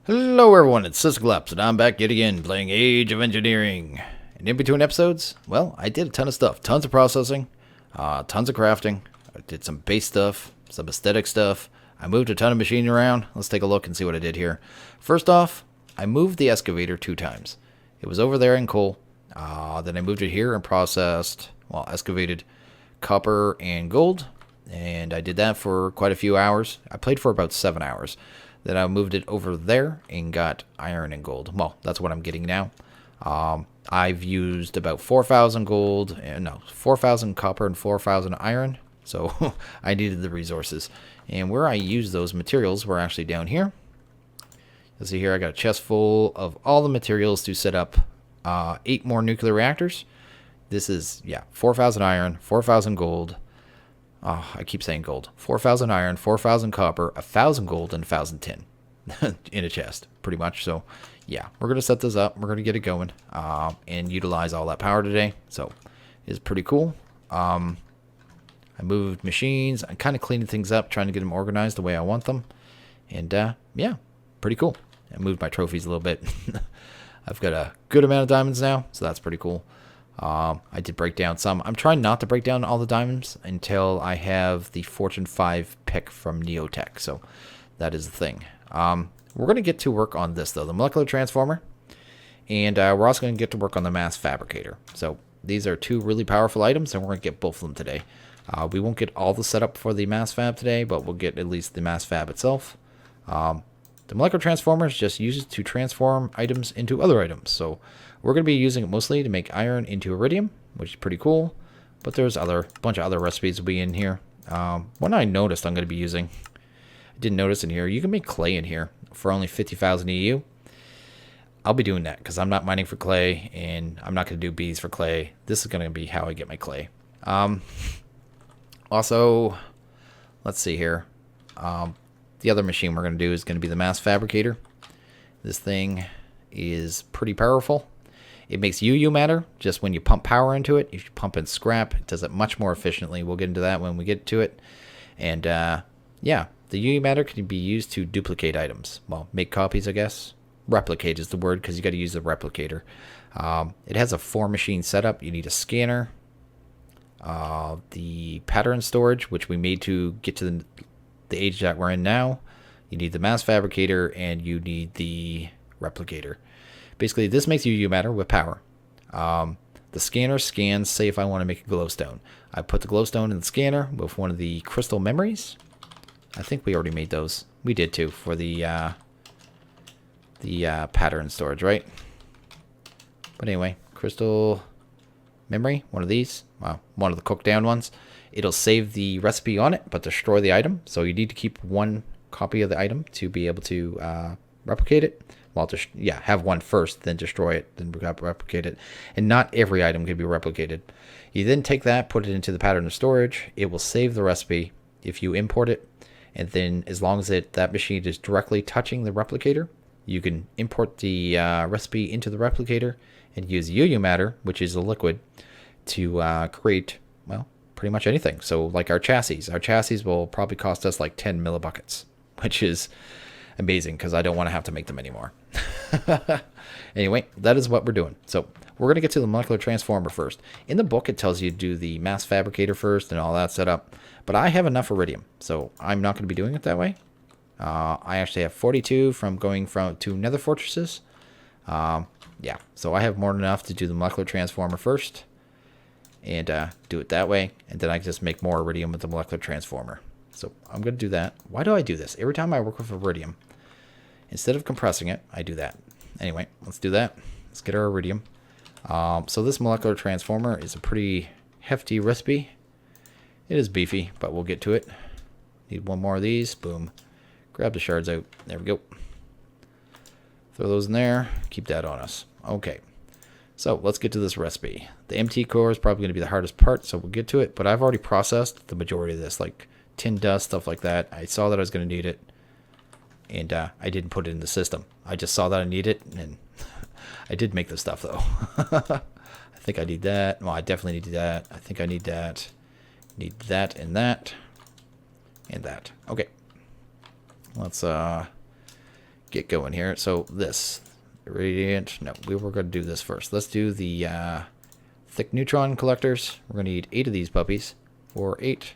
Hello everyone, it's SystemCollapse, and I'm back yet again playing Age of Engineering. And in between episodes, well, I did a ton of stuff. Tons of processing, tons of crafting. I did some base stuff, some aesthetic stuff. I moved a ton of machinery around. Let's take a look and see what I did here. First off, I moved the excavator 2 times. It was over there in coal. Then I moved it here and processed, well, excavated copper and gold. And I did that for quite a few hours. I played for about 7 hours. Then I moved it over there and got iron and gold. Well, that's what I'm getting now. I've used about 4,000 gold, 4,000 copper and 4,000 iron. So I needed the resources. And where I used those materials were actually down here. You'll see here I got a chest full of all the materials to set up 8 more nuclear reactors. This is, 4,000 iron, 4,000 gold. I keep saying gold. 4,000 iron, 4,000 copper, 1,000 gold, and 1,000 tin in a chest, pretty much. So, yeah, we're going to set this up. We're going to get it going and utilize all that power today. So, it's pretty cool. I moved machines. I'm kind of cleaning things up, trying to get them organized the way I want them. And, yeah, pretty cool. I moved my trophies a little bit. I've got a good amount of diamonds now, so that's pretty cool. I did break down some. I'm trying not to break down all the diamonds until I have the Fortune 5 pick from Neotech. So that is the thing. We're going to get to work on this, though, the molecular transformer. And we're also going to get to work on the Mass Fabricator. So these are 2 really powerful items, and we're going to get both of them today. We won't get all the setup for the Mass Fab today, but we'll get at least the Mass Fab itself. The molecular transformer is just used to transform items into other items. So we're going to be using it mostly to make iron into iridium, which is pretty cool. But there's a bunch of other recipes will be in here. One I noticed I'm going to be using, I didn't notice in here, you can make clay in here for only 50,000 EU. I'll be doing that because I'm not mining for clay, and I'm not going to do bees for clay. This is going to be how I get my clay. Also, let's see here. The other machine we're going to do is going to be the Mass Fabricator. This thing is pretty powerful. It makes UU matter just when you pump power into it. If you pump in scrap, it does it much more efficiently. We'll get into that when we get to it. And yeah, the UU matter can be used to duplicate items. Well, make copies, I guess. Replicate is the word because you got to use the replicator. It has a 4-machine setup. You need a scanner, the pattern storage, which we made to get to the age that we're in now. You need the Mass Fabricator, and you need the replicator. Basically, this makes UU matter with power. The scanner scans, say if I want to make a glowstone. I put the glowstone in the scanner with one of the crystal memories. I think we already made those. We did too for the pattern storage, right? But anyway, crystal memory, one of these. Well, one of the cooked down ones. It'll save the recipe on it, but destroy the item. So you need to keep 1 copy of the item to be able to replicate it. Well, have 1 first, then destroy it, then replicate it. And not every item can be replicated. You then take that, put it into the pattern of storage. It will save the recipe if you import it. And then as long as that machine is directly touching the replicator, you can import the recipe into the replicator and use UU matter, which is a liquid, to create, well, pretty much anything. So like our chassis will probably cost us like 10 millibuckets, which is amazing because I don't want to have to make them anymore. Anyway, that is what we're doing. So we're going to get to the molecular transformer first. In the book, it tells you to do the Mass Fabricator first and all that setup, but I have enough iridium, so I'm not going to be doing it that way. I actually have 42 from going to nether fortresses. Yeah, so I have more than enough to do the molecular transformer first. And do it that way, and then I can just make more iridium with the molecular transformer. So I'm going to do that. Why do I do this? Every time I work with iridium, instead of compressing it, I do that. Anyway, let's do that. Let's get our iridium. So this molecular transformer is a pretty hefty recipe. It is beefy, but we'll get to it. Need 1 more of these. Boom. Grab the shards out. There we go. Throw those in there. Keep that on us. Okay. So let's get to this recipe. The MT core is probably going to be the hardest part, so we'll get to it. But I've already processed the majority of this, like tin dust, stuff like that. I saw that I was going to need it, and I didn't put it in the system. I just saw that I need it, and I did make the stuff, though. I think I need that. Well, I definitely need that. I think I need that. Need that and that. And that. Okay. Let's get going here. So this irradiant. No, we were going to do this first. Let's do the thick neutron collectors. We're going to need 8 of these puppies. 4, 8.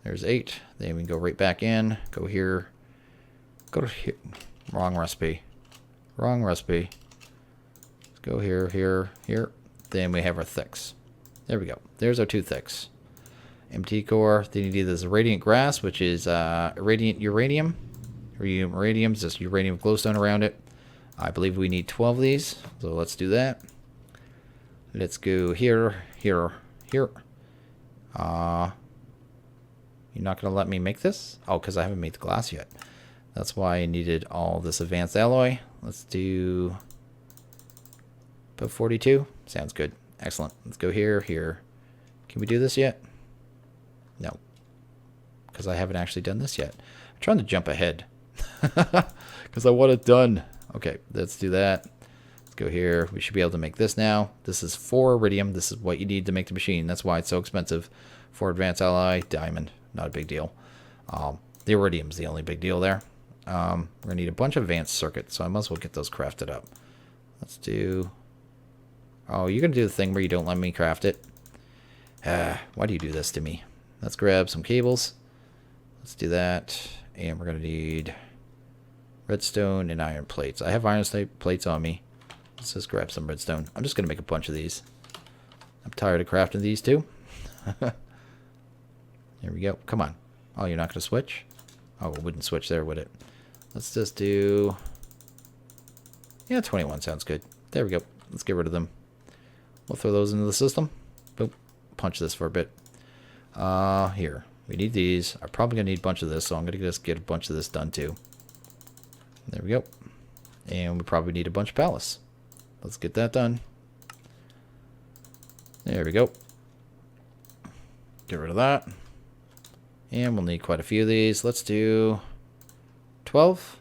There's 8. Then we can go right back in. Go here. Go to here. Wrong recipe. Wrong recipe. Let's go here, here, here. Then we have our thicks. There we go. There's our 2 thicks. MT core. Then you need this radiant grass, which is radiant uranium. Uranium is just uranium glowstone around it. I believe we need 12 of these. So let's do that. Let's go here, here, here. You're not going to let me make this? Oh, because I haven't made the glass yet. That's why I needed all this advanced alloy. Let's do... Put 42. Sounds good. Excellent. Let's go here, here. Can we do this yet? No. Because I haven't actually done this yet. I'm trying to jump ahead. Because I want it done. Okay, let's do that. Let's go here. We should be able to make this now. This is 4 iridium. This is what you need to make the machine. That's why it's so expensive. 4 advanced alloy, diamond. Not a big deal. The iridium's the only big deal there. We're going to need a bunch of advanced circuits, so I might as well get those crafted up. Let's do... Oh, you're going to do the thing where you don't let me craft it? Why do you do this to me? Let's grab some cables. Let's do that. And we're going to need redstone and iron plates. I have iron plates on me. Let's just grab some redstone. I'm just going to make a bunch of these. I'm tired of crafting these too. There we go. Come on. Oh, you're not going to switch? Oh, it wouldn't switch there, would it? Let's just do... Yeah, 21 sounds good. There we go. Let's get rid of them. We'll throw those into the system. Boom. Punch this for a bit. Here. We need these. I'm probably going to need a bunch of this, so I'm going to just get a bunch of this done too. There we go. And we probably need a bunch of pallets. Let's get that done. There we go. Get rid of that. And we'll need quite a few of these. Let's do 12.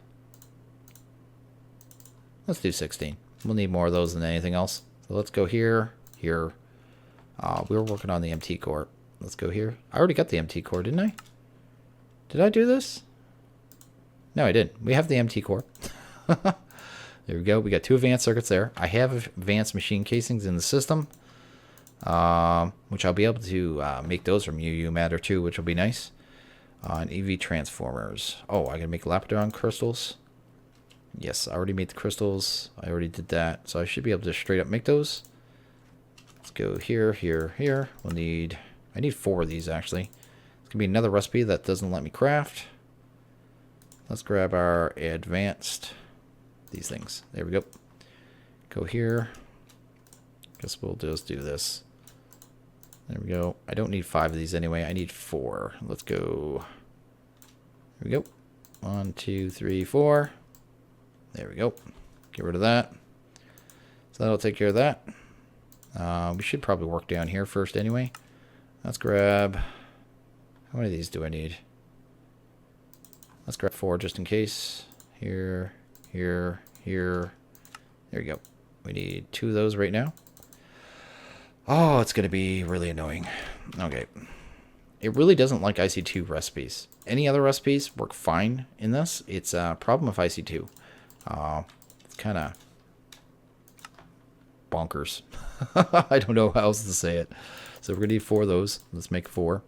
Let's do 16. We'll need more of those than anything else. So let's go here, here. We were working on the MT core. Let's go here. I already got the MT core, didn't I? Did I do this? No, I didn't. We have the MT core. There we go. We got 2 advanced circuits there. I have advanced machine casings in the system, which I'll be able to make those from UU matter too, which will be nice. And EV transformers. Oh, I can make Lapidon crystals. Yes, I already made the crystals. I already did that. So I should be able to straight up make those. Let's go here, here, here. We'll need... I need 4 of these, actually. It's going to be another recipe that doesn't let me craft. Let's grab our advanced... These things. There we go. Go here. Guess we'll just do this. There we go. I don't need 5 of these anyway. I need 4. Let's go. There we go. 1, 2, 3, 4. There we go. Get rid of that. So that'll take care of that. We should probably work down here first anyway. Let's grab... How many of these do I need? Let's grab 4 just in case. Here, here, here. There you go. We need 2 of those right now. Oh, it's going to be really annoying. Okay. It really doesn't like IC2 recipes. Any other recipes work fine in this. It's a problem of IC2. It's kind of bonkers. I don't know how else to say it. So we're going to need 4 of those. Let's make 4.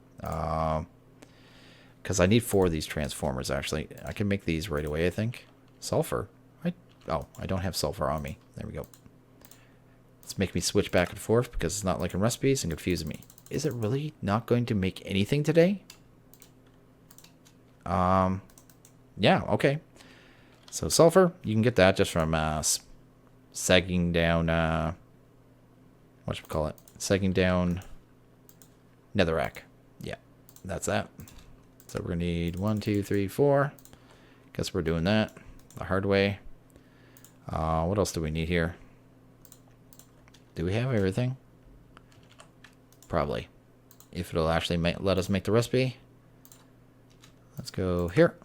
Because I need 4 of these transformers, actually. I can make these right away, I think. Sulfur. Oh, I don't have sulfur on me. There we go. Let's make me switch back and forth because it's not liking recipes and confusing me. Is it really not going to make anything today? Yeah, okay. So sulfur, you can get that just from sagging down, whatchamacallit? Sagging down netherrack. Yeah, that's that. So we're going to need 1, 2, 3, 4. Guess we're doing that the hard way. What else do we need here? Do we have everything? Probably. If it'll actually let us make the recipe. Let's go here.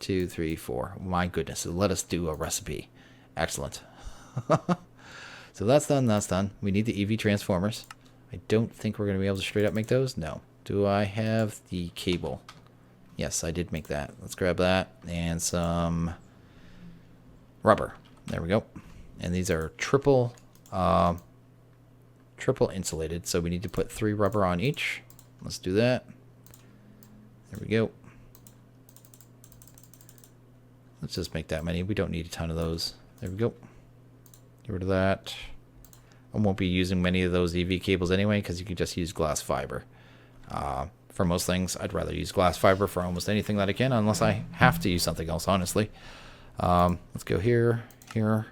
2, 3, 4. My goodness, let us do a recipe. Excellent. So that's done, that's done. We need the EV transformers. I don't think we're going to be able to straight up make those. No. Do I have the cable? Yes, I did make that. Let's grab that and some rubber. There we go. And these are triple insulated, so we need to put 3 rubber on each. Let's do that. There we go. Let's just make that many. We don't need a ton of those. There we go. Get rid of that. I won't be using many of those EV cables anyway, because you can just use glass fiber. For most things, I'd rather use glass fiber for almost anything that I can, unless I have to use something else, honestly. Let's go here, here.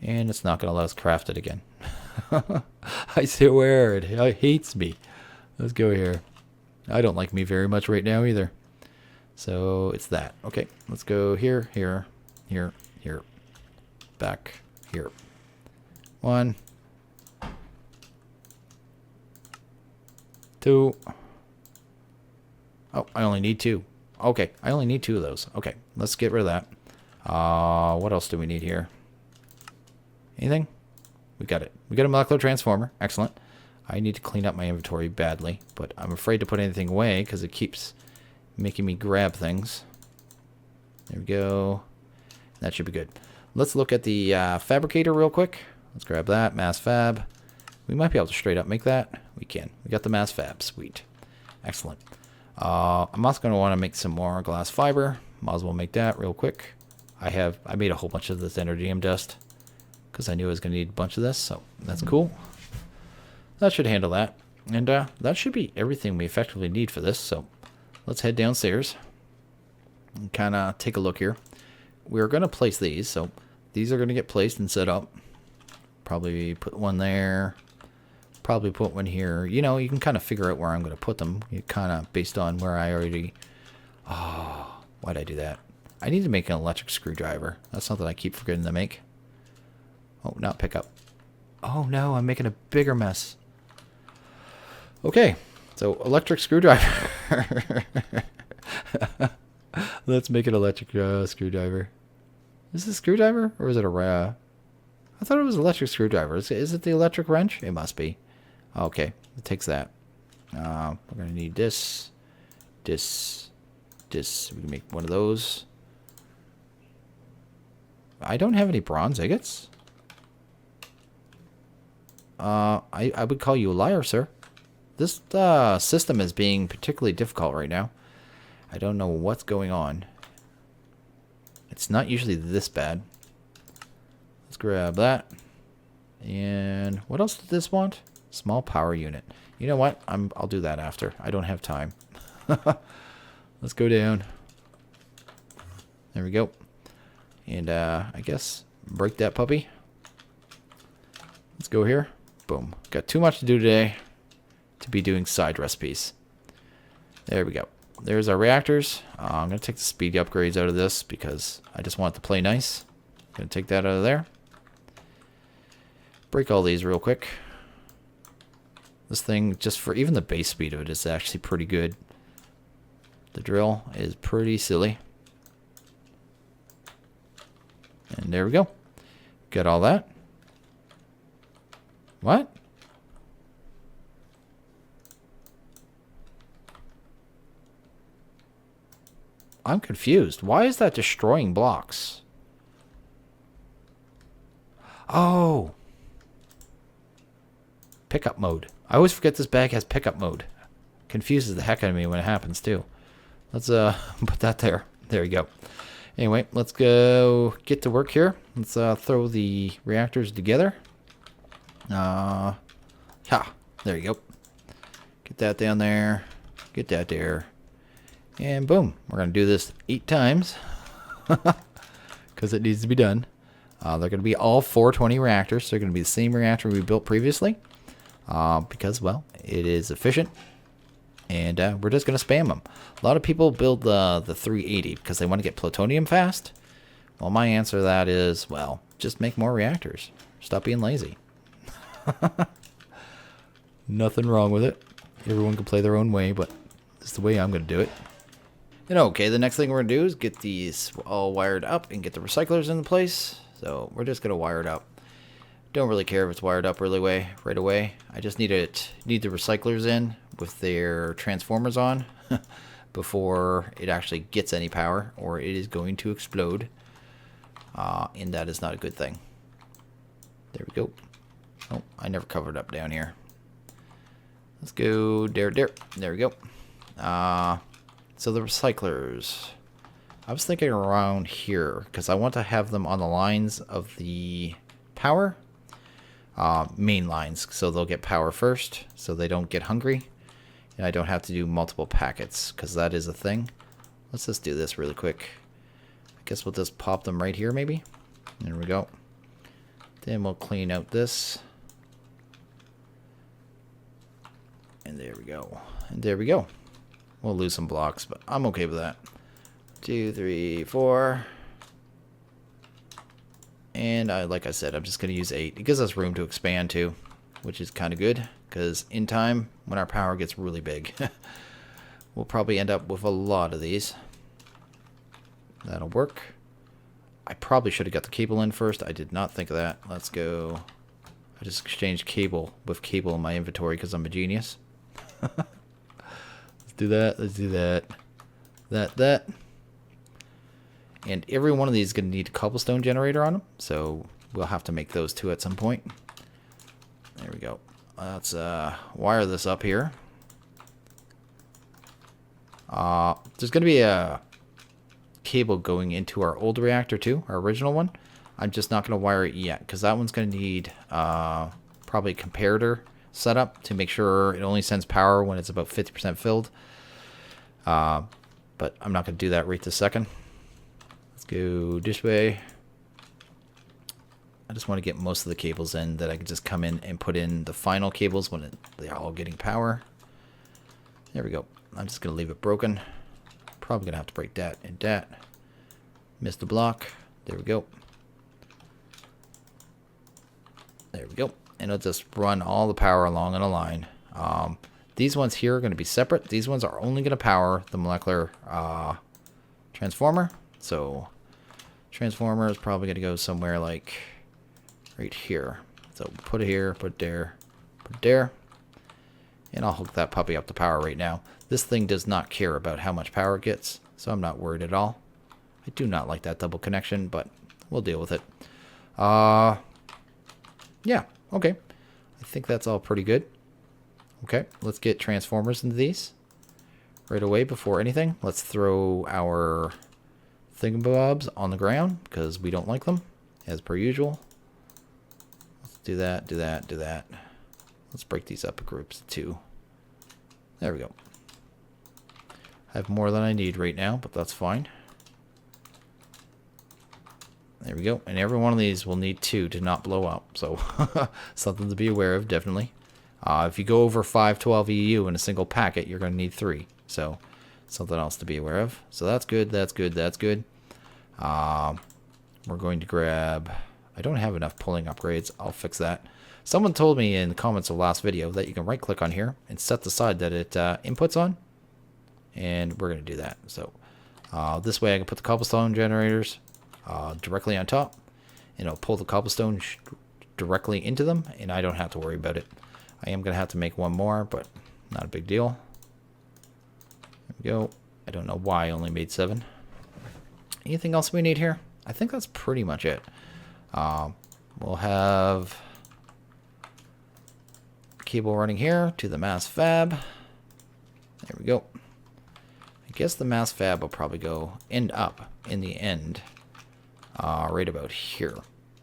And it's not going to let us craft it again. I swear, it hates me. Let's go here. I don't like me very much right now either. So it's that. Okay, let's go here, here, here, here. Back here. 1, 2. Oh, I only need 2. Okay, I only need 2 of those. Okay, let's get rid of that. What else do we need here? Anything? We got it. We got a molecular transformer. Excellent. I need to clean up my inventory badly, but I'm afraid to put anything away because it keeps making me grab things. There we go. That should be good. Let's look at the fabricator real quick. Let's grab that. Mass Fab. We might be able to straight up make that. We can. We got the Mass Fab. Sweet. Excellent. I'm also going to want to make some more glass fiber. Might as well make that real quick. I made a whole bunch of this energy dust because I knew I was going to need a bunch of this, so that's cool. That should handle that. And that should be everything we effectively need for this, so let's head downstairs and kind of take a look here. We're going to place these, so these are going to get placed and set up. Probably put one there. Probably put one here. You know, you can kind of figure out where I'm going to put them. You kind of based on where I already... Oh, why'd I do that? I need to make an electric screwdriver. That's something I keep forgetting to make. Oh, not pick up. Oh no, I'm making a bigger mess. Okay, so electric screwdriver. Let's make an electric screwdriver. Is this a screwdriver or is it a I thought it was an electric screwdriver. Is it the electric wrench? It must be. Okay, it takes that. We're going to need this. We can make one of those. I don't have any bronze ingots. I would call you a liar, sir. This system is being particularly difficult right now. I don't know what's going on. It's not usually this bad. Let's grab that. And what else did this want? Small power unit. You know what? I'll do that after. I don't have time. Let's go down. There we go. And I guess break that puppy. Let's go here. Boom. Got too much to do today to be doing side recipes. There we go. There's our reactors. I'm going to take the speed upgrades out of this because I just want it to play nice. Going to take that out of there. Break all these real quick. This thing, just for even the base speed of it, is actually pretty good. The drill is pretty silly. And there we go. Got all that. What? I'm confused. Why is that destroying blocks? Oh. Pickup mode. I always forget this bag has pickup mode. Confuses the heck out of me when it happens too. Let's put that there. There you go. Anyway, let's go get to work here. Let's throw the reactors together. There you go. Get that down there. Get that there. And boom. We're going to do this 8 times. Because it needs to be done. They're going to be all 420 reactors. So they're going to be the same reactor we built previously. Because, well, it is efficient. And we're just going to spam them. A lot of people build the 380 because they want to get plutonium fast. Well, my answer to that is, well, just make more reactors. Stop being lazy. Nothing wrong with it. Everyone can play their own way, but this is the way I'm going to do it. And okay, the next thing we're going to do is get these all wired up and get the recyclers in place. So we're just going to wire it up. Don't really care if it's wired up right away. I just need the recyclers in with their transformers on. before it actually gets any power, or it is going to explode. And that is not a good thing. There we go. Oh, I never covered up down here. Let's go there. There we go. So the recyclers. I was thinking around here because I want to have them on the lines of the power. Main lines, so they'll get power first, so they don't get hungry. And I don't have to do multiple packets, because that is a thing. Let's just do this really quick. I guess we'll just pop them right here, maybe. There we go. Then we'll clean out this. And there we go. And there we go. We'll lose some blocks, but I'm okay with that. 2, 3, 4. And like I said, I'm just going to use 8. It gives us room to expand too, which is kind of good, because in time, when our power gets really big, we'll probably end up with a lot of these. That'll work. I probably should have got the cable in first. I did not think of that. Let's go. I just exchanged cable with cable in my inventory because I'm a genius. Let's do that. Let's do that. That. And every one of these is going to need a cobblestone generator on them, so we'll have to make those two at some point. There we go. Let's wire this up here. There's going to be a cable going into our old reactor too, our original one. I'm just not going to wire it yet, because that one's going to need probably a comparator setup to make sure it only sends power when it's about 50% filled. But I'm not going to do that right this second. Let's go this way. I just want to get most of the cables in that I can just come in and put in the final cables when they're all getting power. There we go. I'm just going to leave it broken. Probably going to have to break that and that. Missed a block. There we go. There we go. And it'll just run all the power along in a line. These ones here are going to be separate. These ones are only going to power the molecular transformer. So transformer is probably going to go somewhere like right here. So put it here, put it there, put it there. And I'll hook that puppy up to power right now. This thing does not care about how much power it gets, so I'm not worried at all. I do not like that double connection, but we'll deal with it. Yeah, okay. I think that's all pretty good. Okay, let's get transformers into these right away before anything. Let's throw our thingamabobs on the ground because we don't like them, as per usual. Let's do that, do that, do that. Let's break these up in groups of 2. There we go. I have more than I need right now, but that's fine. There we go. And every one of these will need 2 to not blow up. So something to be aware of, definitely. If you go over 512 EU in a single packet, you're going to need 3. So something else to be aware of. So that's good, that's good, that's good. We're going to grab... I don't have enough pulling upgrades. I'll fix that. Someone told me in the comments of the last video that you can right click on here and set the side that it inputs on. And we're going to do that. So this way I can put the cobblestone generators directly on top. And it'll pull the cobblestone directly into them. And I don't have to worry about it. I am going to have to make one more, but not a big deal. There we go. I don't know why I only made 7. Anything else we need here? I think that's pretty much it. We'll have cable running here to the Mass Fab. There we go. I guess the Mass Fab will probably end up in the end right about here.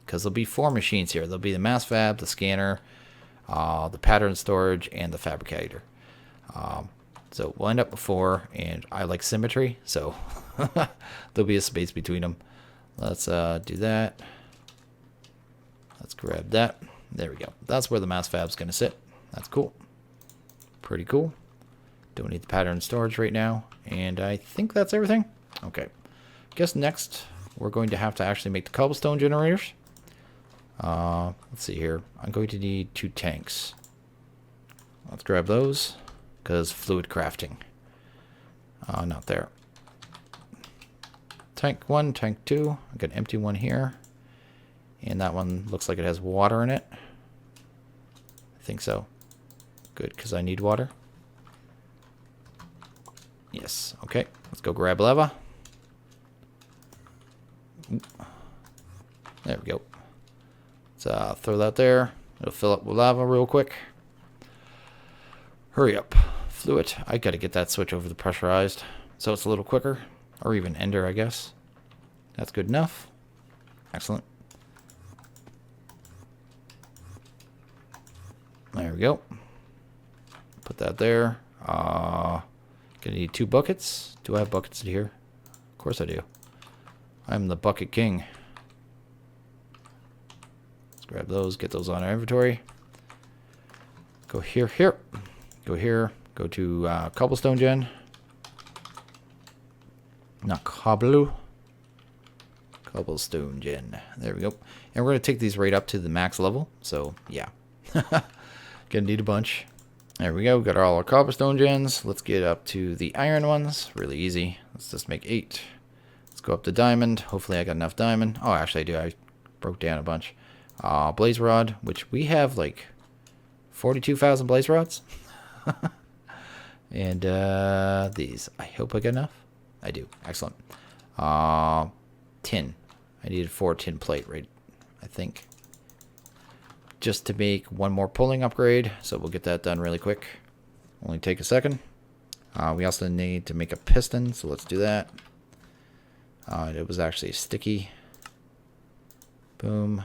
Because there'll be 4 machines here. There'll be the Mass Fab, the scanner, the pattern storage, and the fabricator. So we'll end up with 4, and I like symmetry, so there'll be a space between them. Let's do that. Let's grab that. There we go. That's where the Mass Fab's going to sit. That's cool. Pretty cool. Don't need the pattern storage right now. And I think that's everything. Okay. Guess next we're going to have to actually make the cobblestone generators. Let's see here. I'm going to need 2 tanks. Let's grab those because fluid crafting. Not there. Tank 1, tank 2. I've got an empty one here. And that one looks like it has water in it. I think so. Good, because I need water. Yes. Okay. Let's go grab lava. Ooh. There we go. Let's throw that there. It'll fill up with lava real quick. Hurry up. Fluid. I gotta get that switch over to pressurized so it's a little quicker. Or even ender, I guess. That's good enough. Excellent. There we go. Put that there. Gonna need 2 buckets. Do I have buckets in here? Of course I do. I'm the bucket king. Let's grab those, get those on our inventory. Go here, here. Go here. Go to cobblestone gen. Not cobble. Cobblestone gen. There we go. And we're going to take these right up to the max level. So, yeah. Gonna need a bunch. There we go. Got all our cobblestone gens. Let's get up to the iron ones. Really easy. Let's just make 8. Let's go up to diamond. Hopefully I got enough diamond. Oh, actually I do. I broke down a bunch. Blaze rod, which we have like 42,000 blaze rods. And these. I hope I got enough. I do. Excellent. Tin. I needed 4 tin plate, right? I think. Just to make one more pulling upgrade. So we'll get that done really quick. Only take a second. We also need to make a piston. So let's do that. It was actually sticky. Boom.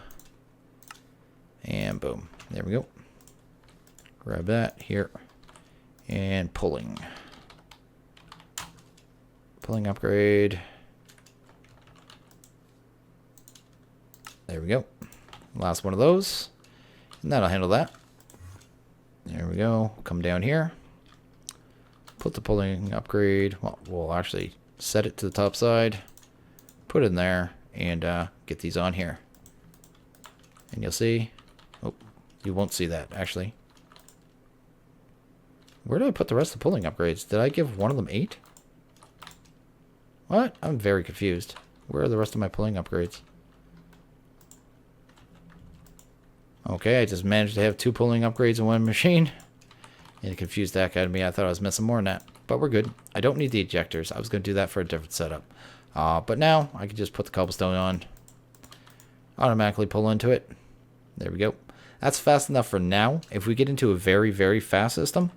And boom. There we go. Grab that here. And pulling. Pulling upgrade. There we go. Last one of those. And that'll handle that. There we go. Come down here. Put the pulling upgrade. Well, we'll actually set it to the top side. Put it in there. And get these on here. And you'll see. Oh, you won't see that, actually. Where did I put the rest of the pulling upgrades? Did I give one of them 8? What? I'm very confused. Where are the rest of my pulling upgrades? Okay, I just managed to have 2 pulling upgrades in one machine. And it confused the heck out of me. I thought I was missing more than that. But we're good. I don't need the ejectors. I was going to do that for a different setup. But now, I can just put the cobblestone on. Automatically pull into it. There we go. That's fast enough for now. If we get into a very, very fast system,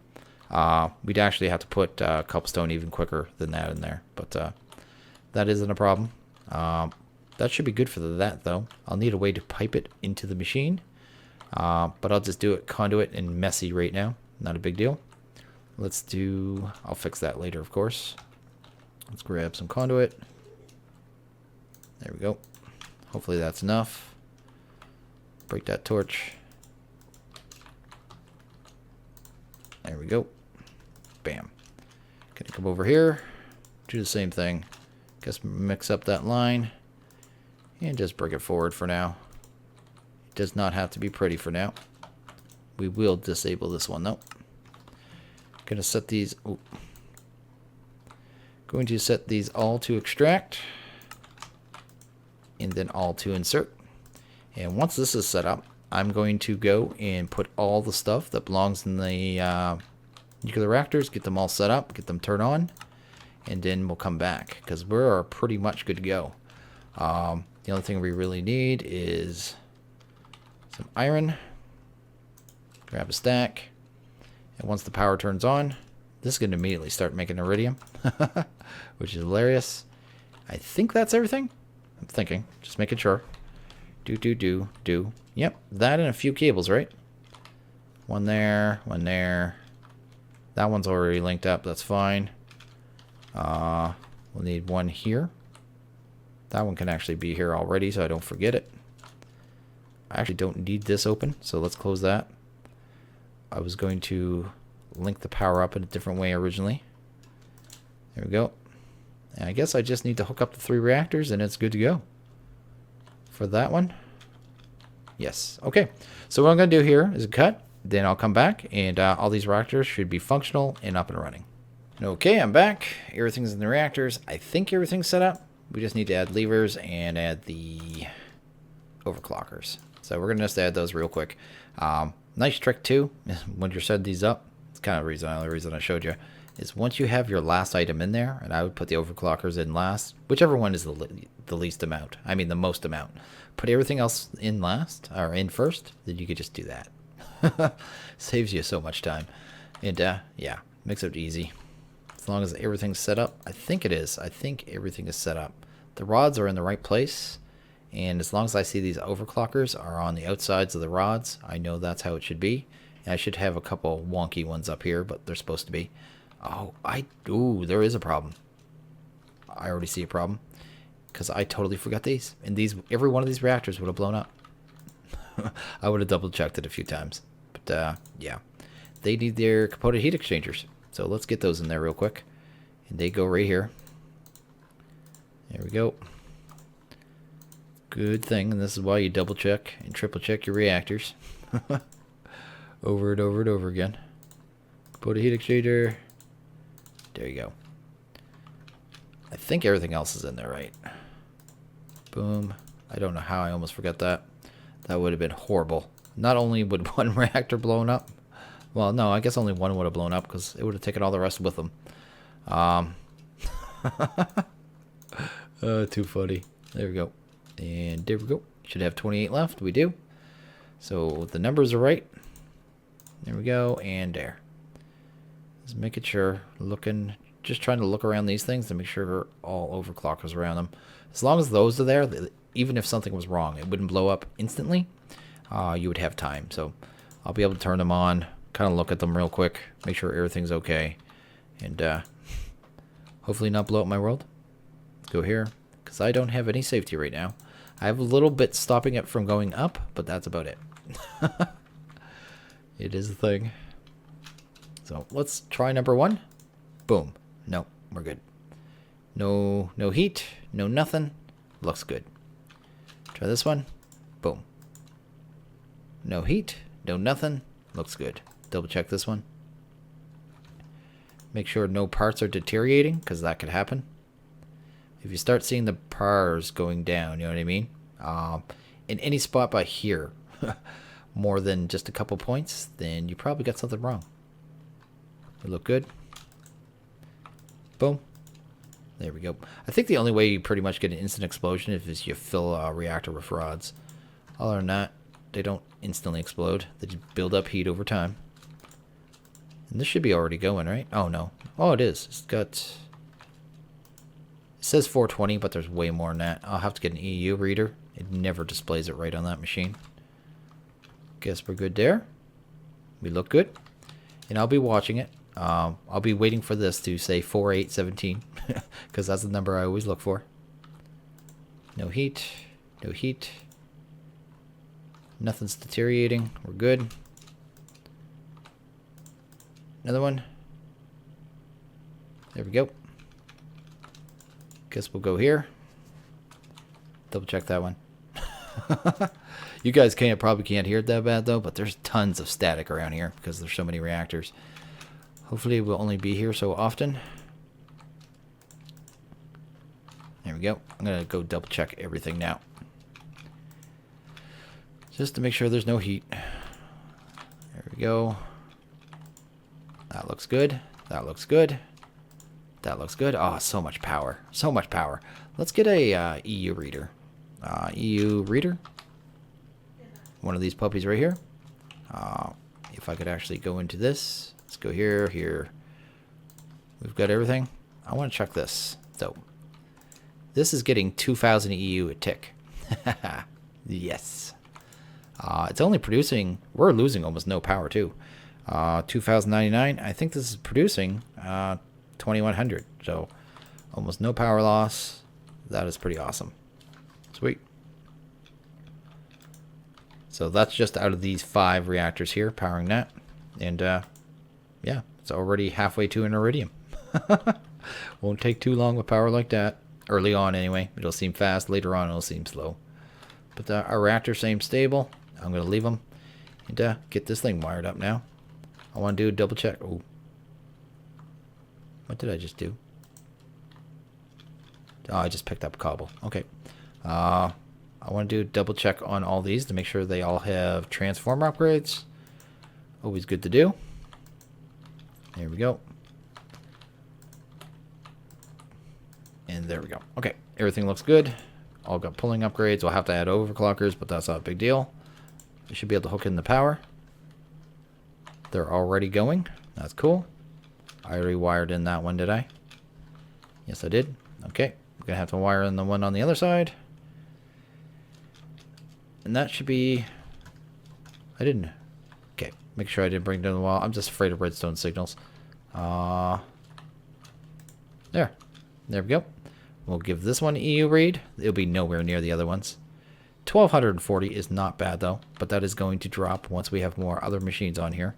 we'd actually have to put cobblestone even quicker than that in there. But that isn't a problem. That should be good for that, though. I'll need a way to pipe it into the machine. But I'll just do it conduit and messy right now. Not a big deal. Let's do... I'll fix that later, of course. Let's grab some conduit. There we go. Hopefully that's enough. Break that torch. There we go. Bam. Gonna come over here. Do the same thing. Just mix up that line. And just bring it forward for now. It does not have to be pretty for now. We will disable this one though. Gonna set these... Oh. Going to set these all to extract. And then all to insert. And once this is set up, I'm going to go and put all the stuff that belongs in the nuclear reactors, get them all set up, get them turned on, and then we'll come back because we're pretty much good to go. The only thing we really need is some iron. Grab a stack. And once the power turns on, this is going to immediately start making iridium, which is hilarious. I think that's everything. I'm thinking. Just making sure. Do. Yep, that and a few cables, right? One there, one there. That one's already linked up. That's fine. We'll need one here. That one can actually be here already, so I don't forget it. I actually don't need this open, so let's close that. I was going to link the power up in a different way originally. There we go. And I guess I just need to hook up the 3 reactors and it's good to go. For that one. Yes. Okay. So what I'm going to do here is a cut. Then I'll come back and all these reactors should be functional and up and running. Okay, I'm back. Everything's in the reactors. I think everything's set up. We just need to add levers and add the overclockers. So we're going to just add those real quick. Nice trick too, when you're setting these up. It's kind of the only reason I showed you, is once you have your last item in there, and I would put the overclockers in last, whichever one is the least amount. I mean the most amount. Put everything else in last, or in first, then you could just do that. Saves you so much time. And yeah, makes it easy. As long as everything's set up. I think it is. I think everything is set up. The rods are in the right place. And as long as I see these overclockers are on the outsides of the rods, I know that's how it should be. And I should have a couple wonky ones up here, but they're supposed to be. Oh, there is a problem. I already see a problem. Because I totally forgot these. And every one of these reactors would have blown up. I would have double checked it a few times. But yeah. They need their component heat exchangers. So let's get those in there real quick. And they go right here. There we go. Good thing. And this is why you double check and triple check your reactors. Over and over and over again. Component heat exchanger. There you go. I think everything else is in there, right? Boom. I don't know how I almost forgot that. That would have been horrible. Not only would one reactor blown up. Well, no, I guess only one would have blown up because it would have taken all the rest with them. Too funny. There we go. And there we go. Should have 28 left. We do. So the numbers are right. There we go. And there. Just making sure. Just trying to look around these things to make sure they're all overclockers around them. As long as those are there, even if something was wrong, it wouldn't blow up instantly. You would have time. So I'll be able to turn them on, kind of look at them real quick, make sure everything's okay, and hopefully not blow up my world. Let's go here, because I don't have any safety right now. I have a little bit stopping it from going up, but that's about it. It is a thing. So let's try number 1. Boom. No, we're good. No heat, no nothing. Looks good. Try this one. Boom. No heat, no nothing. Looks good. Double check this one. Make sure no parts are deteriorating, because that could happen. If you start seeing the pars going down, you know what I mean? In any spot by here, more than just a couple points, then you probably got something wrong. They look good. Boom. There we go. I think the only way you pretty much get an instant explosion is you fill a reactor with rods. Other than that, they don't instantly explode. They just build up heat over time. And this should be already going, right? Oh, no. Oh, it is. It's got... It says 420, but there's way more than that. I'll have to get an EU reader. It never displays it right on that machine. Guess we're good there. We look good. And I'll be watching it. I'll be waiting for this to say 4817. Because that's the number I always look for. No heat. No heat. Nothing's deteriorating. We're good. Another one. There we go. Guess we'll go here. Double check that one. You guys probably can't hear it that bad though, but there's tons of static around here because there's so many reactors. Hopefully we'll only be here so often. There we go. I'm going to go double check everything now. Just to make sure there's no heat. There we go. That looks good. That looks good. That looks good. Oh, so much power. So much power. Let's get a EU reader. EU reader. One of these puppies right here. If I could actually go into this. Let's go here, here. We've got everything. I want to check this. So, this is getting 2,000 EU a tick. Yes. It's only producing... We're losing almost no power, too. 2,099. I think this is producing 2,100. So, almost no power loss. That is pretty awesome. Sweet. So, that's just out of these 5 reactors here, powering that. And, yeah, it's already halfway to an iridium. Won't take too long with power like that. Early on, anyway. It'll seem fast. Later on, it'll seem slow. But our reactors seem stable. I'm going to leave them. And get this thing wired up now. I want to do a double check. Oh. What did I just do? Oh, I just picked up cobble. Okay. I want to do a double check on all these to make sure they all have transformer upgrades. Always good to do. There we go. And there we go. Okay, everything looks good. All got pulling upgrades. We'll have to add overclockers, but that's not a big deal. We should be able to hook in the power. They're already going. That's cool. I already wired in that one, did I? Yes, I did. Okay, we're going to have to wire in the one on the other side. And that should be... I didn't... Okay, make sure I didn't bring it down the wall. I'm just afraid of redstone signals. There. There we go. We'll give this one EU read. It'll be nowhere near the other ones. 1240 is not bad though, but that is going to drop once we have more other machines on here.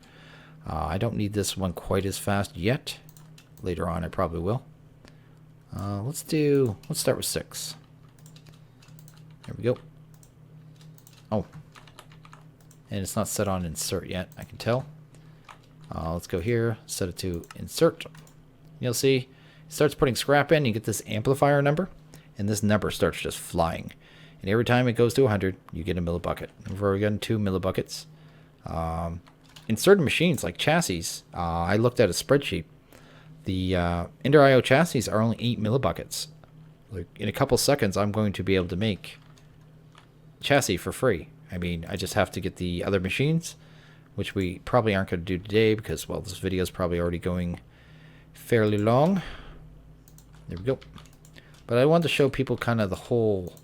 I don't need this one quite as fast yet. Later on I probably will. Let's start with 6. There we go. Oh. And it's not set on insert yet, I can tell. Let's go here, set it to insert. You'll see it starts putting scrap in, you get this amplifier number, and this number starts just flying. And every time it goes to 100, you get a millibucket. We've already gotten 2 millibuckets. In certain machines, like chassis, I looked at a spreadsheet. The Ender IO chassis are only 8 millibuckets. Like in a couple seconds, I'm going to be able to make chassis for free. I mean, I just have to get the other machines, which we probably aren't going to do today because, well, this video is probably already going fairly long. There we go. But I wanted to show people kind of the whole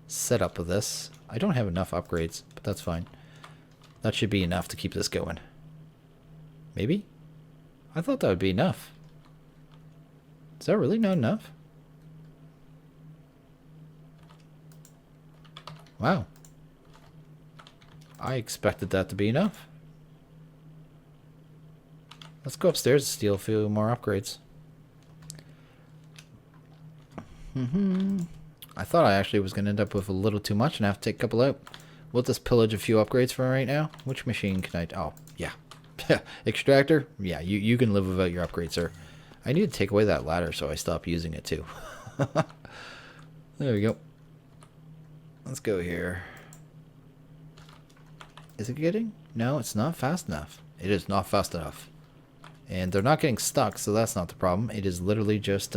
setup of this. I don't have enough upgrades, but that's fine. That should be enough to keep this going. Maybe? I thought that would be enough. Is that really not enough? Wow. I expected that to be enough. Let's go upstairs and steal a few more upgrades. I thought I actually was going to end up with a little too much and have to take a couple out. We'll just pillage a few upgrades for right now. Which machine can I... Oh, yeah. Extractor? Yeah, you can live without your upgrade, sir. I need to take away that ladder so I stop using it too. There we go. Let's go here. Is it getting? No, it's not fast enough. It is not fast enough. And they're not getting stuck, so that's not the problem. It is literally just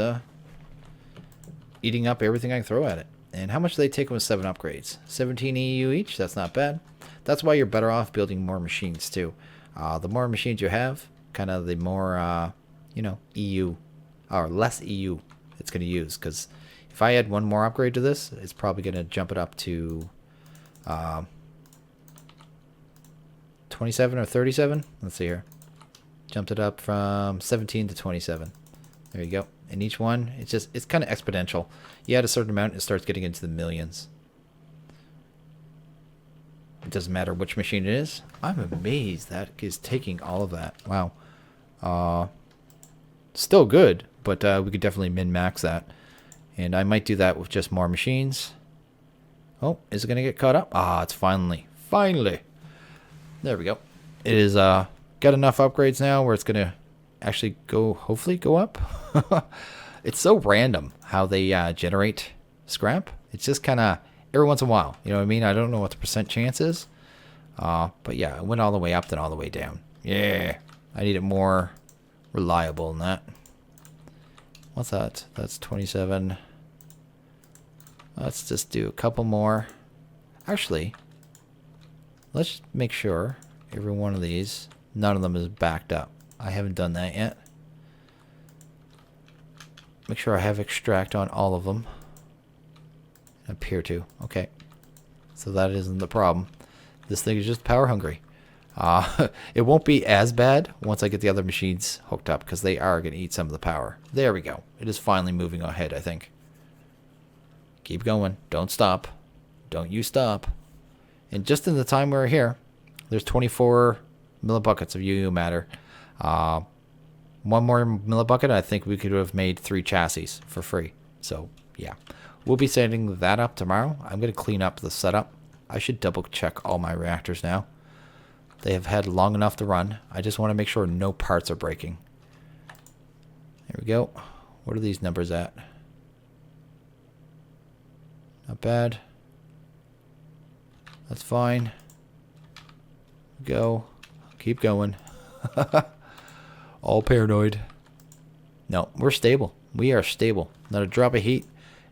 eating up everything I can throw at it. And how much do they take with 7 upgrades? 17 EU each? That's not bad. That's why you're better off building more machines too. The more machines you have, kind of the more, you know, EU, or less EU it's going to use. Because if I add one more upgrade to this, it's probably going to jump it up to 27 or 37. Let's see here. Jumped it up from 17 to 27. There you go. And each one, it's kind of exponential. You add a certain amount, it starts getting into the millions. It doesn't matter which machine it is. I'm amazed that is taking all of that. Wow. Still good, but we could definitely min-max that. And I might do that with just more machines. Oh, is it going to get caught up? Ah, it's finally. There we go. It is got enough upgrades now where it's going to actually go, hopefully go up. It's so random how they generate scrap. It's just kind of every once in a while. You know what I mean? I don't know what the percent chance is. But yeah, it went all the way up then all the way down. Yeah. I need it more reliable than that. What's that? That's 27. Let's just do a couple more. Actually, let's make sure every one of these, none of them is backed up. I haven't done that yet. Make sure I have extract on all of them. Appear to. Okay. So that isn't the problem. This thing is just power hungry. It won't be as bad once I get the other machines hooked up because they are going to eat some of the power. There we go. It is finally moving ahead, I think. Keep going. Don't stop. Don't you stop. And just in the time we're here, there's 24 millibuckets of UU matter. One more millibucket, I think we could have made 3 chassis for free. So, yeah. We'll be setting that up tomorrow. I'm going to clean up the setup. I should double check all my reactors now. They have had long enough to run. I just want to make sure no parts are breaking. There we go. What are these numbers at? Not bad. That's fine. Go. Keep going. All paranoid. No, we're stable. We are stable. not a drop of heat.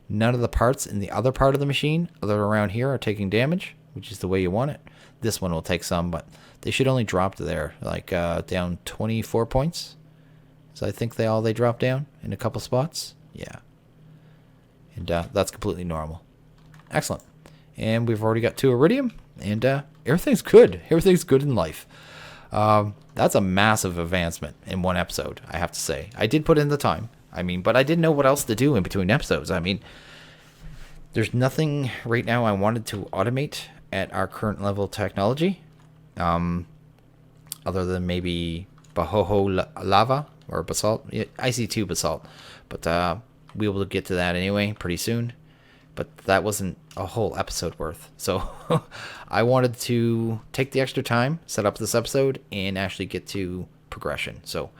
None of the parts in the other part of the machine, other around here, are taking damage, which is the way you want it. This one will take some, but they should only drop to there, like down 24 points. So I think they drop down in a couple spots. Yeah. And that's completely normal. Excellent. And we've already got 2 iridium, and everything's good. Everything's good in life. That's a massive advancement in one episode, I have to say. I did put in the time. I mean, but I didn't know what else to do in between episodes. I mean, there's nothing right now I wanted to automate at our current level of technology, other than maybe Bahoho lava or basalt, IC2 basalt. But we will get to that anyway pretty soon. But that wasn't a whole episode worth. So I wanted to take the extra time, set up this episode, and actually get to progression. So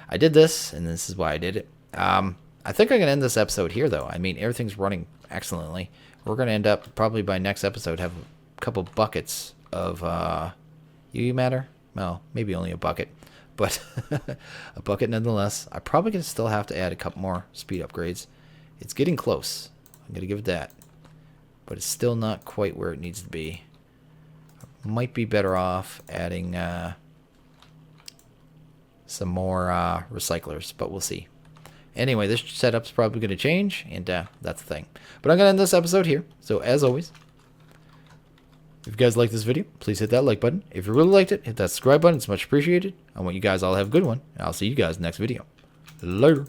I did this, and this is why I did it. I think I'm going to end this episode here, though. I mean, everything's running excellently. We're going to end up, probably by next episode, have a couple buckets of UV matter. Well, maybe only a bucket, but a bucket nonetheless. I'm probably going to still have to add a couple more speed upgrades. It's getting close. I'm going to give it that. But it's still not quite where it needs to be. Might be better off adding some more recyclers, but we'll see. Anyway, this setup's probably going to change, and that's the thing. But I'm going to end this episode here. So as always, if you guys like this video, please hit that like button. If you really liked it, hit that subscribe button. It's much appreciated. I want you guys all to have a good one, and I'll see you guys next video. Later.